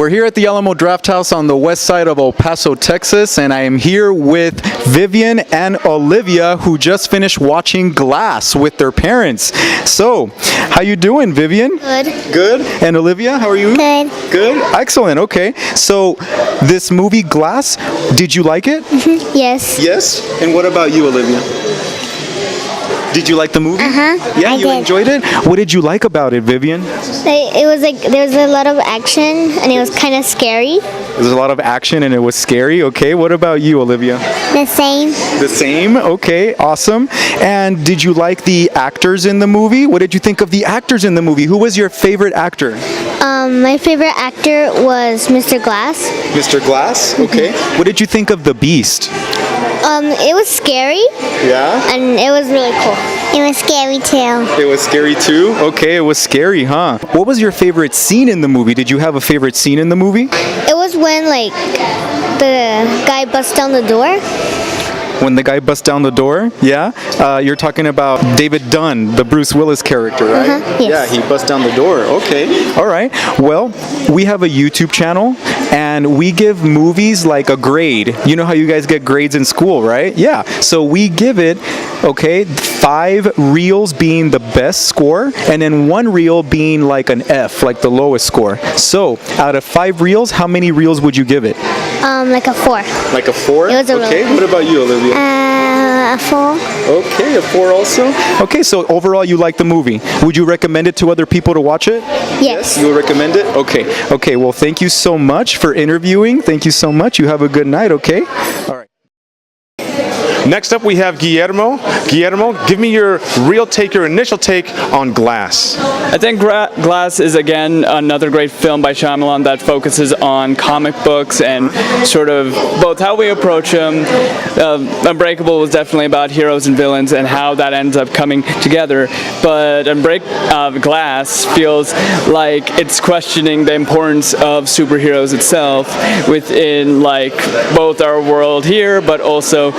We're here at the Alamo Drafthouse on the west side of El Paso, Texas, and I am here with Vivian and Olivia, who just finished watching Glass with their parents. So, how you doing, Vivian? Good. Good. And Olivia, how are you? Good. Good. Excellent. Okay. So, this movie Glass, did you like it? Yes. Yes. And what about you, Olivia? Did you like the movie? Yeah, I you did. enjoyed it? What did you like about it, Vivian? It was like there was a lot of action and it was kind of scary. There's a lot of action and it was scary. Okay, what about you, Olivia? The same. The same? Okay, awesome. And did you like the actors in the movie? What did you think of the actors in the movie? Who was your favorite actor? My favorite actor was Mr. Glass. Mr. Glass? Okay. What did you think of The Beast? It was scary Yeah? and it was really cool. It was scary too. It was scary too? Okay, it was scary, huh? What was your favorite scene in the movie? Did you have a favorite scene in the movie? It was when like the guy busts down the door. When the guy busts down the door? Yeah? You're talking about David Dunn, the Bruce Willis character, right? Yes. Yeah, he busts down the door. Okay. All right. Well, we have a YouTube channel and we give movies like a grade. You know how you guys get grades in school, right? Yeah. So we give it, okay, 5 reels being the best score and then 1 reel being like an F, like the lowest score. So out of 5 reels, how many reels would you give it? Like a 4. Like a 4? It was a okay. really- What about you, Olivia? A 4. Okay, a 4 also. Okay, so overall you like the movie. Would you recommend it to other people to watch it? Yes. You would recommend it? Okay. Okay, well thank you so much for interviewing. Thank you so much. You have a good night, okay? All right. Next up, we have Guillermo. Guillermo, give me your your initial take on Glass. I think Glass is, again, another great film by Shyamalan that focuses on comic books and sort of both how we approach them. Unbreakable was definitely about heroes and villains and how that ends up coming together. But Glass feels like it's questioning the importance of superheroes itself within, like, both our world here, but also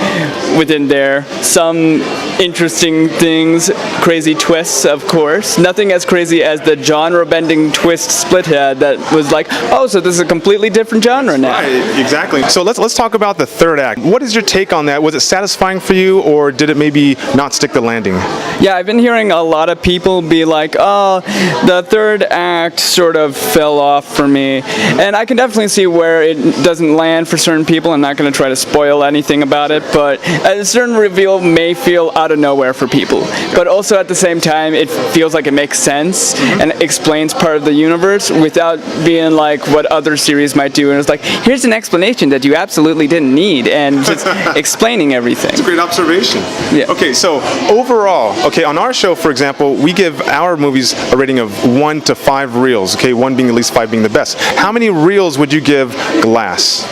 within there. Some interesting things, crazy twists, of course. Nothing as crazy as the genre-bending twist Split had that was like, oh, so this is a completely different genre now. Right, exactly. So let's talk about the third act. What is your take on that? Was it satisfying for you, or did it maybe not stick the landing? Yeah, I've been hearing a lot of people be like, oh, the third act sort of fell off for me. And I can definitely see where it doesn't land for certain people. I'm not going to try to spoil anything about it, but a certain reveal may feel out of nowhere for people. But also at the same time, it feels like it makes sense and explains part of the universe without being like what other series might do. And it's like, here's an explanation that you absolutely didn't need, and just explaining everything. It's a great observation. Yeah. Okay, so overall, okay, on our show, for example, we give our movies a rating of 1 to 5 reels, okay, 1 being the least, 5 being the best. How many reels would you give Glass?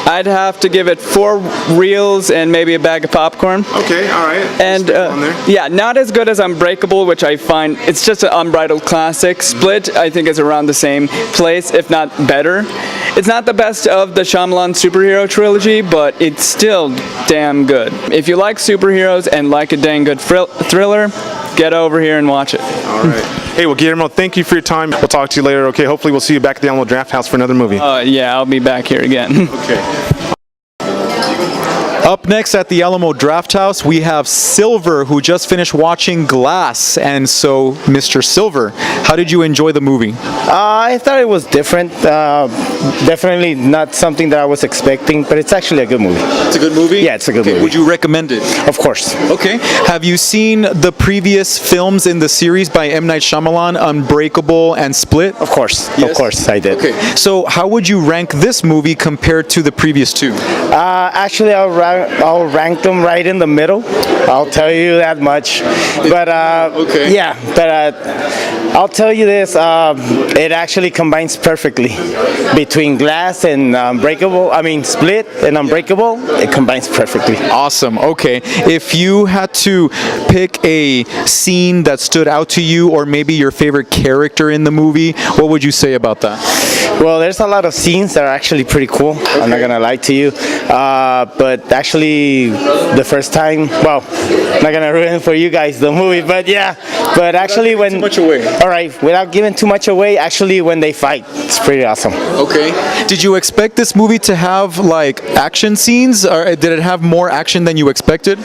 I'd have to give it 4 reels and maybe a bag of popcorn. Okay, all right. And on there. yeah, not as good as Unbreakable, which I find it's just an unbridled classic. Split, I think, is around the same place, if not better. It's not the best of the Shyamalan superhero trilogy, but it's still damn good. If you like superheroes and like a dang good thriller, get over here and watch it. All right. Hey, well, Guillermo, thank you for your time. We'll talk to you later, okay? Hopefully we'll see you back at the Alamo Drafthouse for another movie. Yeah, I'll be back here again. Okay. Up next at the Alamo Drafthouse, we have Silver, who just finished watching Glass. And so, Mr. Silver, how did you enjoy the movie? I thought it was different. Definitely not something that I was expecting, but it's actually a good movie. It's a good movie? Yeah, it's a good movie. Would you recommend it? Of course. Okay. Have you seen the previous films in the series by M. Night Shyamalan, Unbreakable and Split? Of course. Yes? Of course, I did. Okay. So, how would you rank this movie compared to the previous 2? Actually, I'll rank them right in the middle. I'll tell you that much. But Okay. yeah, but I'll tell you this. It actually combines perfectly between Glass and Split and Unbreakable. It combines perfectly. Awesome. Okay. If you had to pick a scene that stood out to you, or maybe your favorite character in the movie, what would you say about that? Well, there's a lot of scenes that are actually pretty cool. I'm not gonna lie to you, but actually, the first time, well, I'm not gonna ruin for you guys the movie, but yeah, but actually when too much away. All right, without giving too much away, actually when they fight, it's pretty awesome. Okay. Did you expect this movie to have like action scenes, or did it have more action than you expected?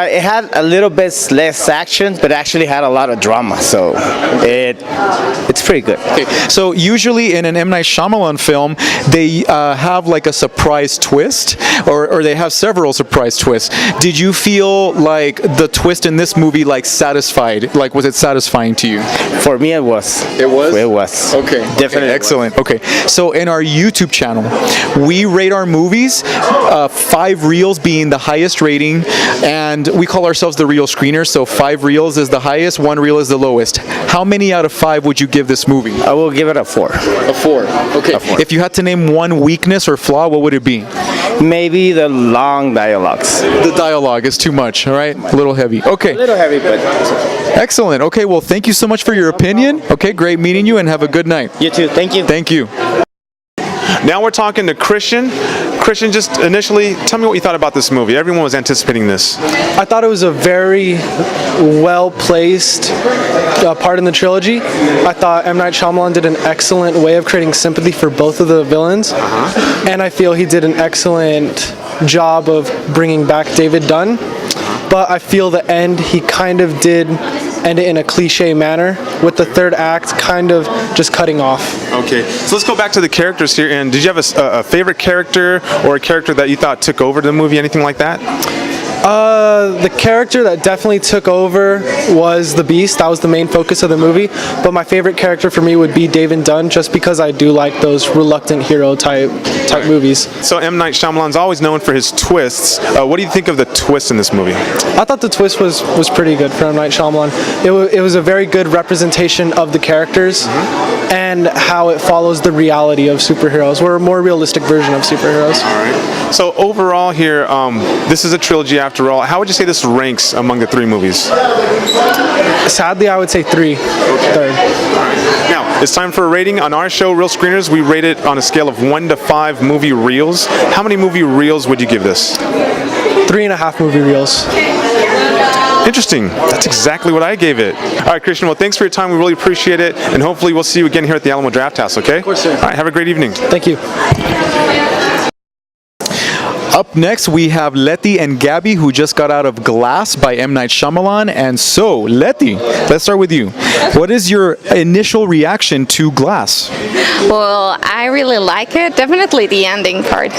It had a little bit less action, but actually had a lot of drama, so it's pretty good. Okay. So usually in an M. Night Shyamalan film, they have like a surprise twist, or they have several surprise twists. Did you feel like the twist in this movie like satisfied? Like, was it satisfying to you? For me, it was. It was? It was. Okay. Definitely. Excellent. Okay. So in our YouTube channel, we rate our movies, 5 reels being the highest rating, and we call ourselves the Reel Screeners. So 5 reels is the highest, 1 reel is the lowest. How many out of 5 would you give this movie? I will give it a 4. A 4. Okay. A 4. If you had to name one weakness or flaw, what would it be? Maybe the long dialogues. The dialogue is too much, all right? A little heavy. Okay. A little heavy, but Excellent. Okay, well, thank you so much for your opinion. Okay, great meeting you, and have a good night. you too. Thank you. Thank you. Now we're talking to Christian. Christian, just initially, tell me what you thought about this movie. Everyone was anticipating this. I thought it was a very well-placed part in the trilogy. I thought M. Night Shyamalan did an excellent way of creating sympathy for both of the villains. And I feel he did an excellent job of bringing back David Dunn. But I feel the end, he kind of did end it in a cliche manner, with the third act kind of just cutting off. Okay, so let's go back to the characters here. And did you have a favorite character, or a character that you thought took over the movie, anything like that? The character that definitely took over was the Beast. That was the main focus of the movie. But my favorite character for me would be David Dunn, just because I do like those reluctant hero type movies. So M. Night Shyamalan's always known for his twists. What do you think of the twist in this movie? I thought the twist was pretty good for M. Night Shyamalan. It was a very good representation of the characters and how it follows the reality of superheroes. We're a more realistic version of superheroes. All right. So overall here, this is a trilogy after all. How would you say this ranks among the 3 movies? Sadly, I would say 3. Third. Now, it's time for a rating. On our show, Reel Screeners, we rate it on a scale of 1 to 5 movie reels. How many movie reels would you give this? 3.5 movie reels. Interesting. That's exactly what I gave it. All right, Christian, well, thanks for your time. We really appreciate it. And hopefully we'll see you again here at the Alamo Draft House, okay? Of course, sir. All right, have a great evening. Thank you. Up next, we have Letty and Gabby, who just got out of Glass by M. Night Shyamalan. And so, Letty, let's start with you. What is your initial reaction to Glass? Well, I really like it. Definitely the ending part.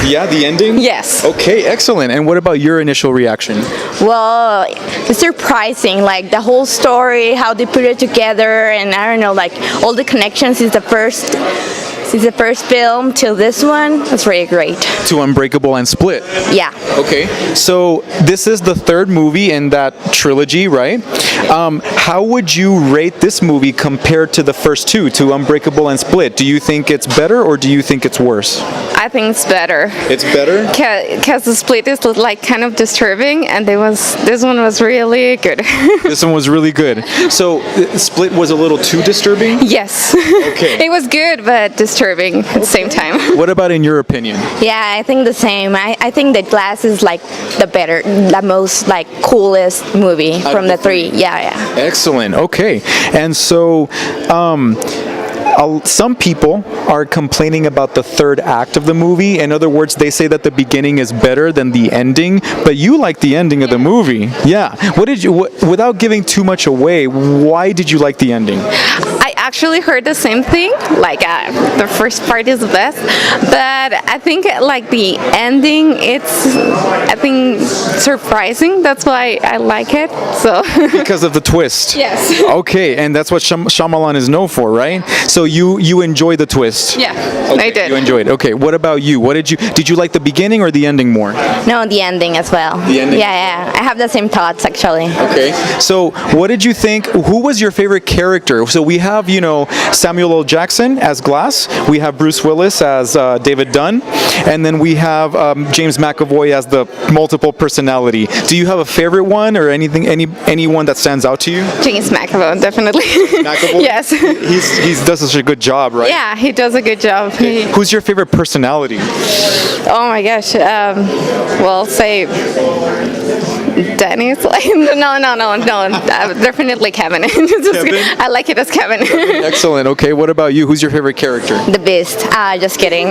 Yeah, the ending? Yes. Okay, excellent. And what about your initial reaction? Well, it's surprising, like the whole story, how they put it together, and I don't know, like all the connections since the first film till this one. It's really great. To Unbreakable and Split. Yeah. Okay, so this is the 3rd movie in that trilogy, right? How would you rate this movie compared to the first 2, to Unbreakable and Split? Do you think it's better, or do you think it's worse? I think it's better. It's better? Because the Split is like kind of disturbing, and this one was really good. This one was really good. So Split was a little too disturbing? Yes. Okay. It was good, but disturbing at the same time. What about in your opinion? Yeah, I think the same. I think that Glass is like the most like coolest movie from the 3. Yeah. Excellent. Okay. And so some people are complaining about the 3rd act of the movie. In other words, they say that the beginning is better than the ending, but you like the ending of the movie. Yeah. Without giving too much away, why did you like the ending? I actually heard the same thing, like the first part is the best, but I think like the ending, I think surprising. That's why I like it. So Because of the twist. Yes. Okay, and that's what Shyamalan is known for, right? So you enjoy the twist. Yeah, Okay, I did. You enjoyed. Okay, what about you? Did you like the beginning or the ending more? No, the ending as well. The ending? Yeah. I have the same thoughts actually. Okay. So what did you think? Who was your favorite character? So we have, Samuel L. Jackson as Glass. We have Bruce Willis as David Dunn, and then we have James McAvoy as the multiple personality. Do you have a favorite one or anyone that stands out to you? James McAvoy, definitely. McAvoy? Yes. He does such a good job, right? Yeah, he does a good job. Who's your favorite personality? Oh my gosh. Well, say Dennis. No. Definitely Kevin. Kevin? I like it as Kevin. Excellent. Okay, what about you? Who's your favorite character? The Beast. Just kidding.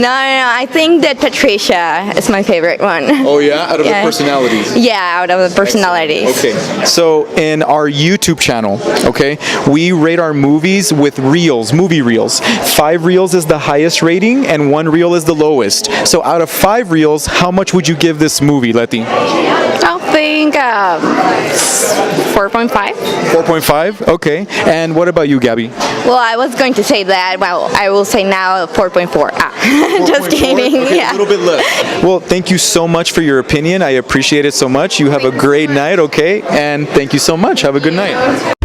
No. I think that Patricia is my favorite one. Oh yeah, out of Yeah. the personalities. Yeah, out of the personalities. Okay, so in our YouTube channel, okay, we rate our movies with reels, movie reels. 5 reels is the highest rating, and 1 reel is the lowest. So out of 5 reels, how much would you give this movie, Letty? I think 4.5. 4.5. Okay, and what about you, Gabby? Well, I was going to say that. Well, I will say now 4.4. Just kidding. Okay, Yeah. a little bit less. Well, thank you so much for your opinion. I appreciate it so much. You have a great night, okay? And thank you so much. Have a good night.